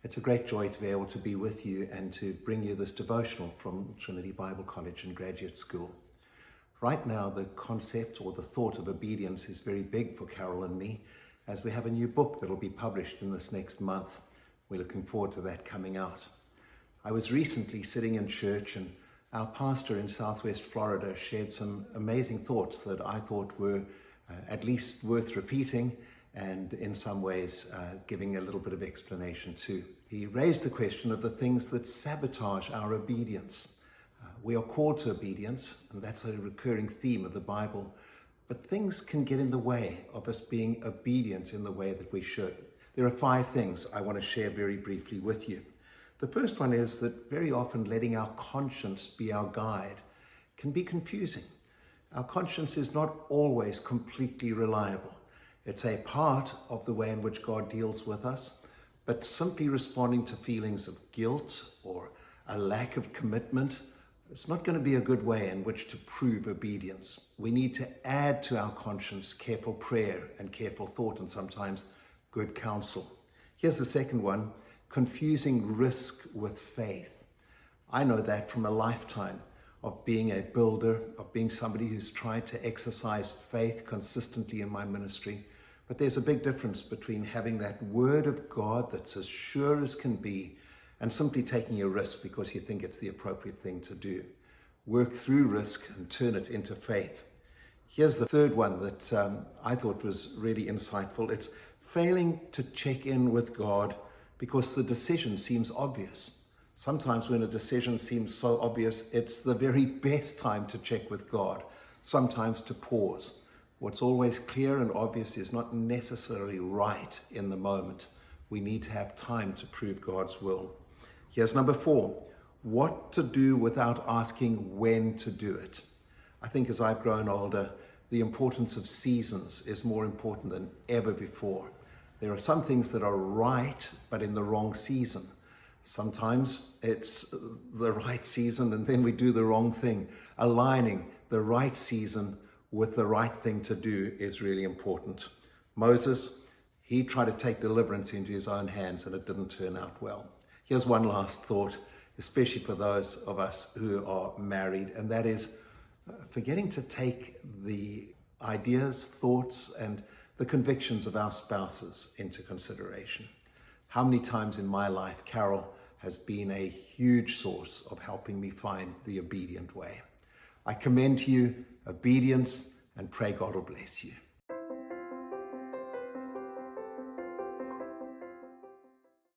It's a great joy to be able to be with you and to bring you this devotional from Trinity Bible College and Graduate School. Right now, the concept or the thought of obedience is very big for Carol and me, as we have a new book that will be published in this next month. We're looking forward to that coming out. I was recently sitting in church and our pastor in Southwest Florida shared some amazing thoughts that I thought were at least worth repeating, and in some ways giving a little bit of explanation too. He raised the question of the things that sabotage our obedience. We are called to obedience, and that's a recurring theme of the Bible, but things can get in the way of us being obedient in the way that we should. There are 5 things I want to share very briefly with you. The first one is that very often letting our conscience be our guide can be confusing. Our conscience is not always completely reliable. It's a part of the way in which God deals with us, but simply responding to feelings of guilt or a lack of commitment, it's not going to be a good way in which to prove obedience. We need to add to our conscience careful prayer and careful thought, and sometimes good counsel. Here's the second one: confusing risk with faith. I know that from a lifetime of being a builder, of being somebody who's tried to exercise faith consistently in my ministry. But there's a big difference between having that word of God that's as sure as can be and simply taking a risk because you think it's the appropriate thing to do. Work through risk and turn it into faith. Here's the third one that I thought was really insightful. It's failing to check in with God because the decision seems obvious. Sometimes when a decision seems so obvious, it's the very best time to check with God, sometimes to pause. What's always clear and obvious is not necessarily right in the moment. We need to have time to prove God's will. Here's number 4, what to do without asking when to do it. I think as I've grown older, the importance of seasons is more important than ever before. There are some things that are right, but in the wrong season. Sometimes it's the right season and then we do the wrong thing. Aligning the right season with the right thing to do is really important. Moses, he tried to take deliverance into his own hands and it didn't turn out well. Here's one last thought, especially for those of us who are married, and that is forgetting to take the ideas, thoughts, and the convictions of our spouses into consideration. How many times in my life Carol has been a huge source of helping me find the obedient way. I commend to you obedience and pray God will bless you.